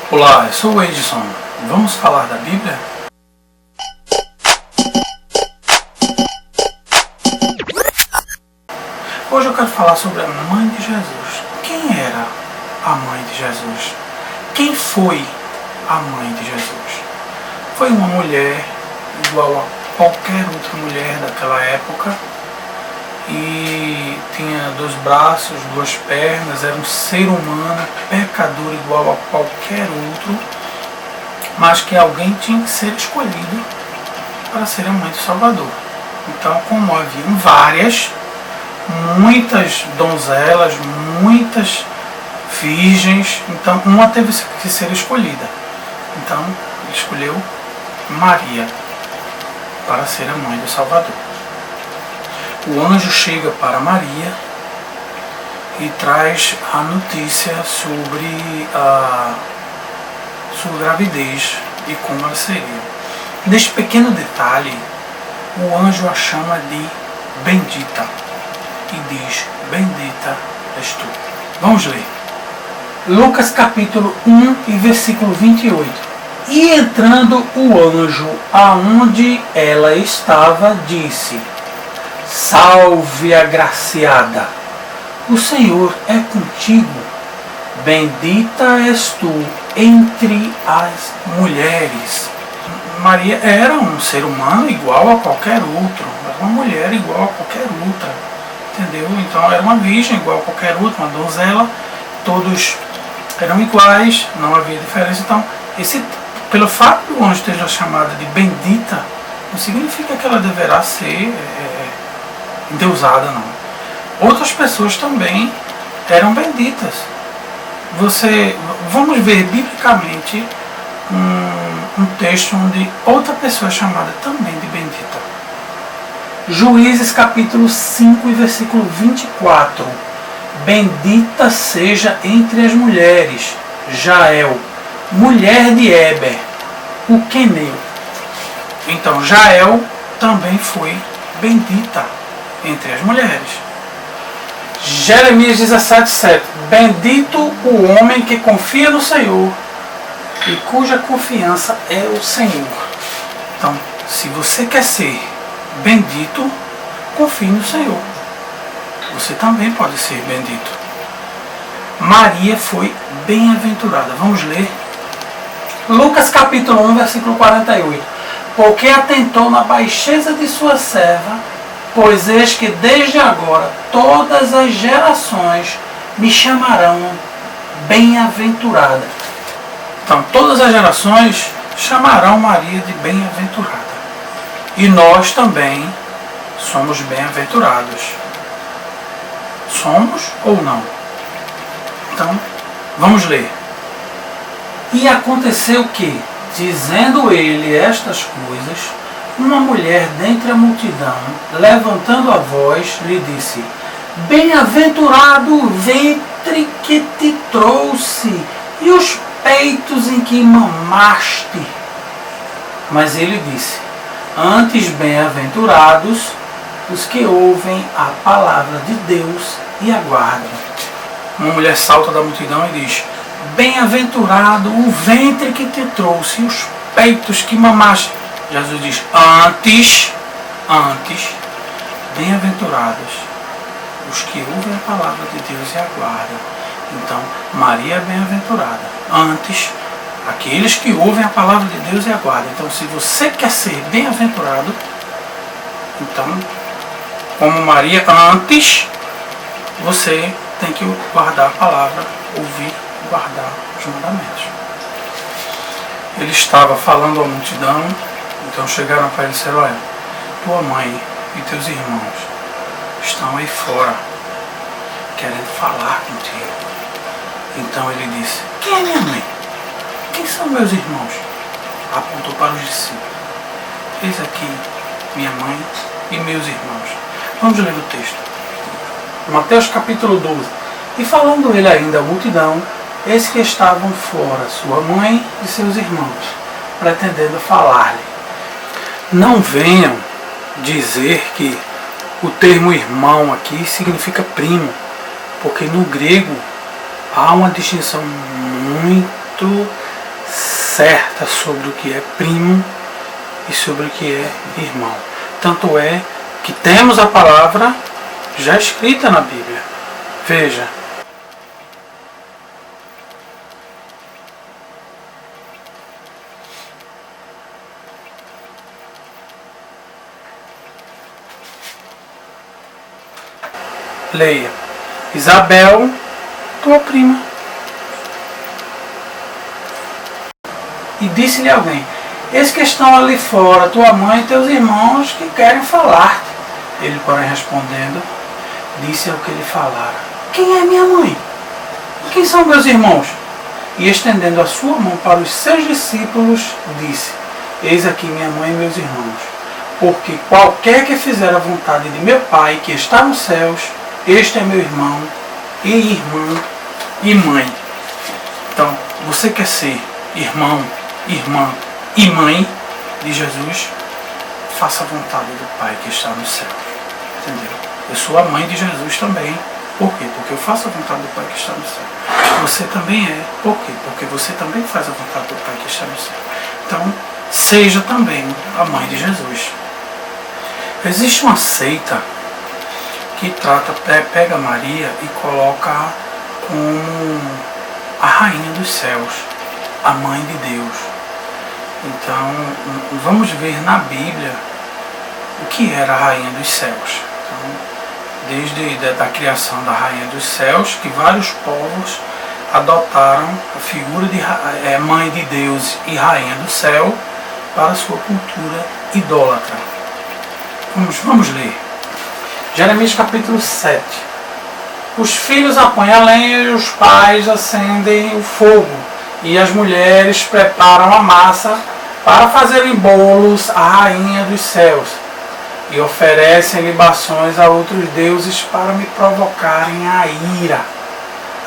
Olá, eu sou o Edson. Vamos falar da Bíblia? Hoje eu quero falar sobre a mãe de Jesus. Quem era a mãe de Jesus? Quem foi a mãe de Jesus? Foi uma mulher igual a qualquer outra mulher daquela época e tinha 2 braços, 2 pernas, era um ser humano, pecador igual a qualquer outro, mas que alguém tinha que ser escolhido para ser a mãe do Salvador. Então, como haviam várias, muitas donzelas, muitas virgens, então uma teve que ser escolhida. Então, ele escolheu Maria para ser a mãe do Salvador. O anjo chega para Maria e traz a notícia sobre a sua gravidez e como ela seria. Neste pequeno detalhe, o anjo a chama de bendita e diz: bendita és tu. Vamos ler. Lucas capítulo 1 e versículo 28. E entrando o anjo aonde ela estava, disse: Salve, agraciada, o Senhor é contigo, bendita és tu entre as mulheres. Maria era um ser humano igual a qualquer outro, era uma mulher igual a qualquer outra, entendeu? Então era uma virgem igual a qualquer outra, uma donzela, todos eram iguais, não havia diferença. Então, pelo fato do anjo ter chamada de bendita, não significa que ela deverá ser endeusada, não. Outras pessoas também eram benditas. Vamos ver biblicamente um texto onde outra pessoa é chamada também de bendita. Juízes capítulo 5 e versículo 24. Bendita seja entre as mulheres Jael, mulher de Eber, o queneu. Então Jael também foi bendita entre as mulheres. Jeremias 17:7. Bendito o homem que confia no Senhor e cuja confiança é o Senhor. Então, se você quer ser bendito, confie no Senhor. Você também pode ser bendito. Maria foi bem-aventurada. Vamos ler. Lucas capítulo 1, versículo 48. Porque atentou na baixeza de sua serva, pois eis que desde agora todas as gerações me chamarão bem-aventurada. Então, todas as gerações chamarão Maria de bem-aventurada. E nós também somos bem-aventurados. Somos ou não? Então, vamos ler. E aconteceu que, dizendo ele estas coisas, uma mulher dentre a multidão, levantando a voz, lhe disse: Bem-aventurado o ventre que te trouxe, e os peitos em que mamaste. Mas ele disse: Antes bem-aventurados os que ouvem a palavra de Deus e aguardam. Uma mulher salta da multidão e diz: Bem-aventurado o ventre que te trouxe, e os peitos que mamaste. Jesus diz: Antes, bem-aventurados os que ouvem a palavra de Deus e aguardam. Então, Maria é bem-aventurada. Antes, aqueles que ouvem a palavra de Deus e aguardam. Então, se você quer ser bem-aventurado, então, como Maria antes, você tem que guardar a palavra, ouvir e guardar os mandamentos. Ele estava falando à multidão, então chegaram para ele e disseram: Olha, tua mãe e teus irmãos estão aí fora, querendo falar contigo. Então ele disse: Quem é minha mãe? Quem são meus irmãos? Apontou para os discípulos: Eis aqui minha mãe e meus irmãos. Vamos ler o texto. Mateus capítulo 12. E falando ele ainda à multidão, eis que estavam fora sua mãe e seus irmãos, pretendendo falar-lhe. Não venham dizer que o termo irmão aqui significa primo, porque no grego há uma distinção muito certa sobre o que é primo e sobre o que é irmão. Tanto é que temos a palavra já escrita na Bíblia. Veja. Leia. Isabel, tua prima. E disse-lhe alguém: eis que estão ali fora tua mãe e teus irmãos que querem falar-te. Ele, porém, respondendo, disse ao que lhe falara: quem é minha mãe? E quem são meus irmãos? E estendendo a sua mão para os seus discípulos, disse: eis aqui minha mãe e meus irmãos. Porque qualquer que fizer a vontade de meu Pai que está nos céus, este é meu irmão e irmã e mãe. Então, você quer ser irmão, irmã e mãe de Jesus? Faça a vontade do Pai que está no céu. Entendeu? Eu sou a mãe de Jesus também. Por quê? Porque eu faço a vontade do Pai que está no céu. Você também é. Por quê? Porque você também faz a vontade do Pai que está no céu. Então, seja também a mãe de Jesus. Existe uma seita que pega Maria e coloca como a rainha dos céus, a mãe de Deus. Então, vamos ver na Bíblia o que era a rainha dos céus. Então, desde a criação da rainha dos céus, que vários povos adotaram a figura de mãe de Deus e rainha do céu para a sua cultura idólatra. Vamos ler. Jeremias capítulo 7. Os filhos apanham a lenha e os pais acendem o fogo, e as mulheres preparam a massa para fazerem bolos à rainha dos céus, e oferecem libações a outros deuses para me provocarem a ira.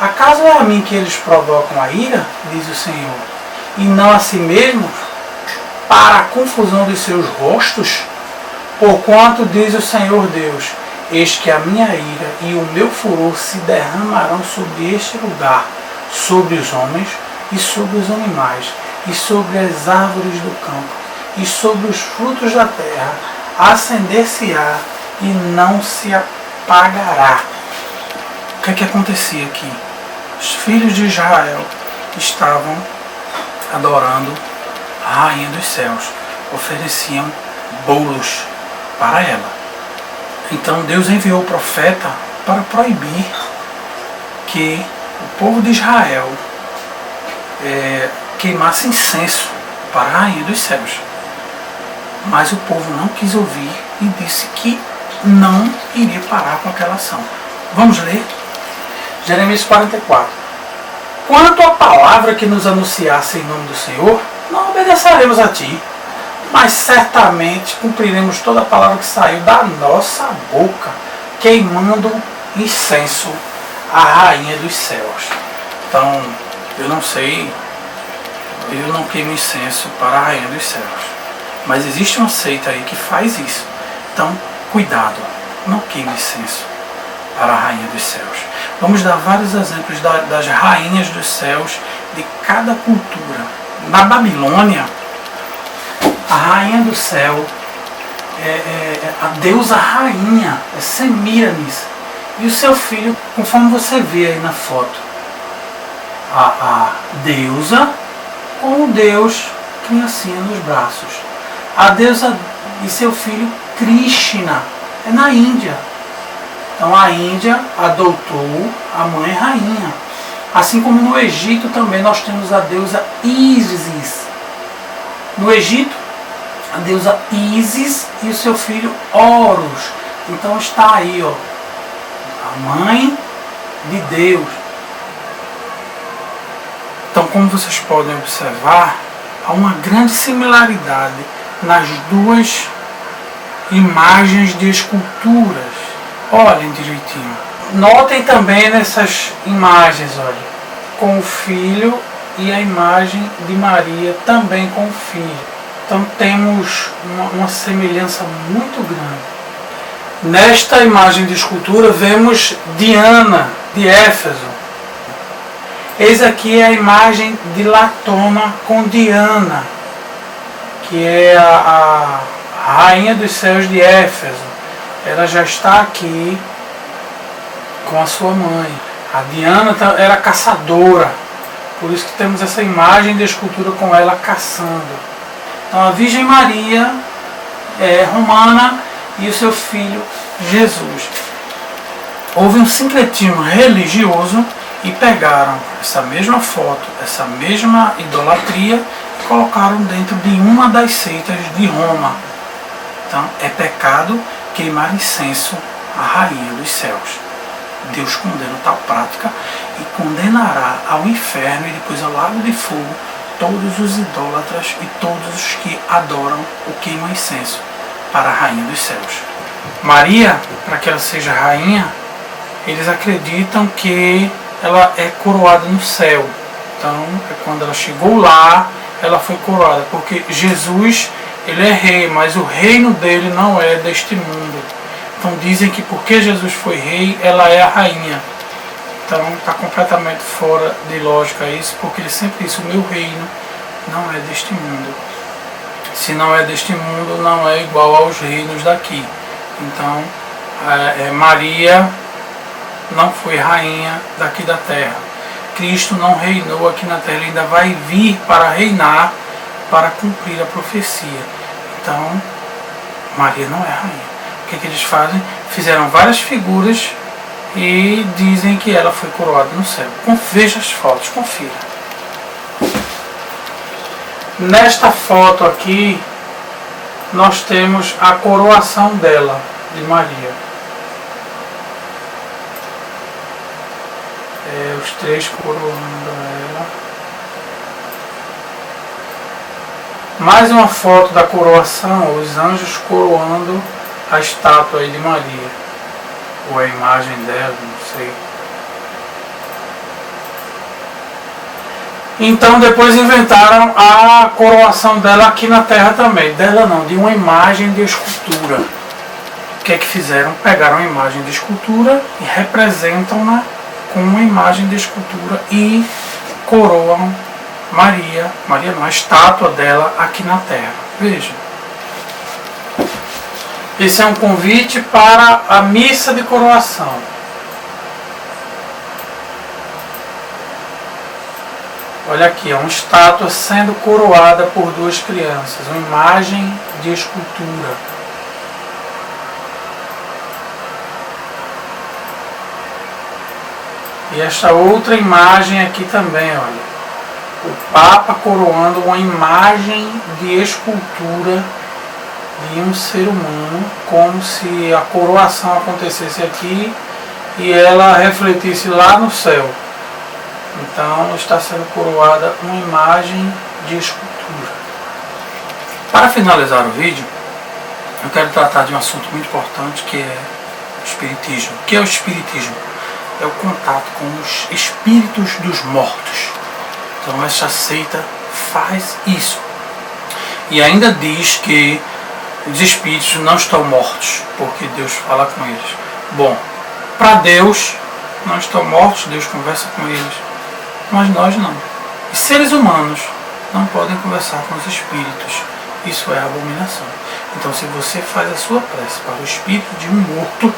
Acaso é a mim que eles provocam a ira, diz o Senhor, e não a si mesmos, para a confusão de seus rostos? Porquanto, diz o Senhor Deus, eis que a minha ira e o meu furor se derramarão sobre este lugar, sobre os homens e sobre os animais, e sobre as árvores do campo, e sobre os frutos da terra, acender-se-á e não se apagará. O que é que acontecia aqui? Os filhos de Israel estavam adorando a rainha dos céus, ofereciam bolos para ela. Então Deus enviou o profeta para proibir que o povo de Israel queimasse incenso para a rainha dos céus. Mas o povo não quis ouvir e disse que não iria parar com aquela ação. Vamos ler? Jeremias 44. Quanto à palavra que nos anunciasse em nome do Senhor, não obedeceremos a ti, mas certamente cumpriremos toda a palavra que saiu da nossa boca, queimando incenso à rainha dos céus. Então, eu não sei, eu não queimo incenso para a rainha dos céus, mas existe uma seita aí que faz isso. Então, cuidado, não queime incenso para a rainha dos céus. Vamos dar vários exemplos das rainhas dos céus de cada cultura. Na Babilônia, a rainha do céu a deusa rainha, é Semíramis, e o seu filho, conforme você vê aí na foto, a deusa com o deus criancinha nos braços. A deusa e seu filho Krishna, é na Índia. Então a Índia adotou a mãe rainha. Assim como no Egito também nós temos a deusa Ísis. No Egito, a deusa Ísis e o seu filho Horus. Então está aí, ó, a mãe de Deus. Então, como vocês podem observar, há uma grande similaridade nas duas imagens de esculturas. Olhem direitinho. Notem também nessas imagens, olha, com o filho e a imagem de Maria também com o filho. Então temos uma semelhança muito grande. Nesta imagem de escultura vemos Diana de Éfeso. Eis aqui a imagem de Latona com Diana, que é a rainha dos céus de Éfeso. Ela já está aqui com a sua mãe. A Diana era caçadora, por isso que temos essa imagem de escultura com ela caçando. Então a Virgem Maria é romana e o seu filho Jesus. Houve um sincretismo religioso e pegaram essa mesma foto, essa mesma idolatria e colocaram dentro de uma das seitas de Roma. Então é pecado queimar incenso à rainha dos céus. Deus condena tal prática e condenará ao inferno e depois ao lago de fogo todos os idólatras e todos os que adoram o queimam incenso para a rainha dos céus. Maria, para que ela seja rainha, eles acreditam que ela é coroada no céu. Então, quando ela chegou lá, ela foi coroada, porque Jesus, ele é rei, mas o reino dele não é deste mundo. Então dizem que porque Jesus foi rei, ela é a rainha. Então está completamente fora de lógica isso, porque ele sempre disse, o meu reino não é deste mundo. Se não é deste mundo, não é igual aos reinos daqui. Então Maria não foi rainha daqui da terra. Cristo não reinou aqui na terra, ele ainda vai vir para reinar, para cumprir a profecia. Então Maria não é rainha. O que eles fazem? Fizeram várias figuras e dizem que ela foi coroada no céu. Veja as fotos, confira. Nesta foto aqui, nós temos a coroação dela, de Maria. Os três coroando ela. Mais uma foto da coroação, os anjos coroando a estátua aí de Maria, ou a imagem dela, não sei. Então depois inventaram a coroação dela aqui na terra também. Dela não, de uma imagem de escultura. O que é que fizeram? Pegaram a imagem de escultura e representam-na com uma imagem de escultura e coroam Maria não, a estátua dela aqui na terra. Veja. Esse é um convite para a missa de coroação. Olha aqui, é uma estátua sendo coroada por duas crianças, uma imagem de escultura. E esta outra imagem aqui também, olha. O Papa coroando uma imagem de escultura de um ser humano, como se a coroação acontecesse aqui e ela refletisse lá no céu. Então está sendo coroada uma imagem de escultura. Para finalizar o vídeo, eu quero tratar de um assunto muito importante, que é o Espiritismo. O que é o Espiritismo? É o contato com os espíritos dos mortos. Então essa seita faz isso. E ainda diz que os espíritos não estão mortos, porque Deus fala com eles. Bom, para Deus não estão mortos, Deus conversa com eles, mas nós não. E seres humanos não podem conversar com os espíritos. Isso é abominação. Então se você faz a sua prece para o espírito de um morto,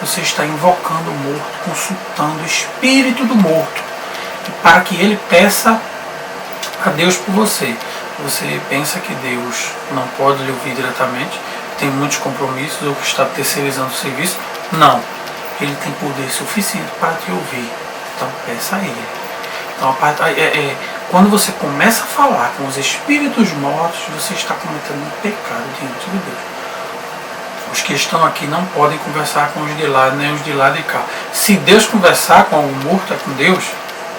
você está invocando o morto, consultando o espírito do morto, para que ele peça a Deus por você. Você pensa que Deus não pode lhe ouvir diretamente, tem muitos compromissos ou que está terceirizando o serviço? Não. Ele tem poder suficiente para te ouvir. Então peça a Ele. Então, quando você começa a falar com os espíritos mortos, você está cometendo um pecado diante de Deus. Os que estão aqui não podem conversar com os de lá, nem os de lá de cá. Se Deus conversar com algum morto, é com Deus.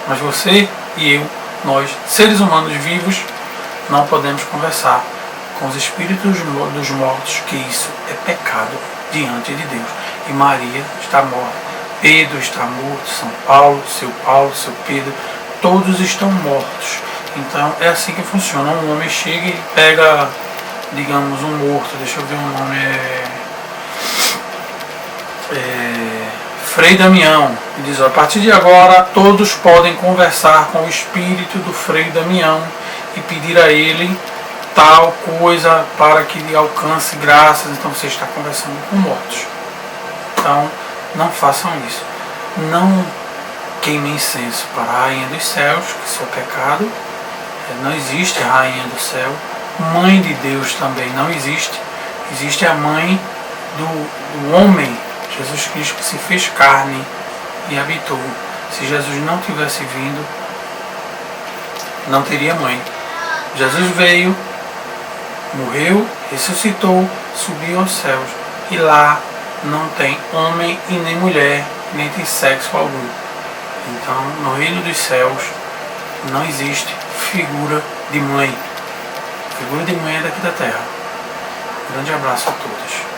Mas você e eu, nós, seres humanos vivos, não podemos conversar com os espíritos dos mortos, que isso é pecado diante de Deus. E Maria está morta, Pedro está morto, São Paulo, seu Pedro, todos estão mortos. Então é assim que funciona. Um homem chega e pega, digamos, um morto, deixa eu ver o nome, Frei Damião, e diz: a partir de agora todos podem conversar com o espírito do Frei Damião e pedir a ele tal coisa para que lhe alcance graças. Então você está conversando com mortos. Então não façam isso. Não queimem incenso para a Rainha dos Céus, que isso é pecado. Não existe a Rainha do Céu. Mãe de Deus também não existe. Existe a mãe do homem, Jesus Cristo, que se fez carne e habitou. Se Jesus não tivesse vindo, não teria mãe. Jesus veio, morreu, ressuscitou, subiu aos céus. E lá não tem homem e nem mulher, nem tem sexo algum. Então, no reino dos céus, não existe figura de mãe. Figura de mãe é daqui da terra. Grande abraço a todos.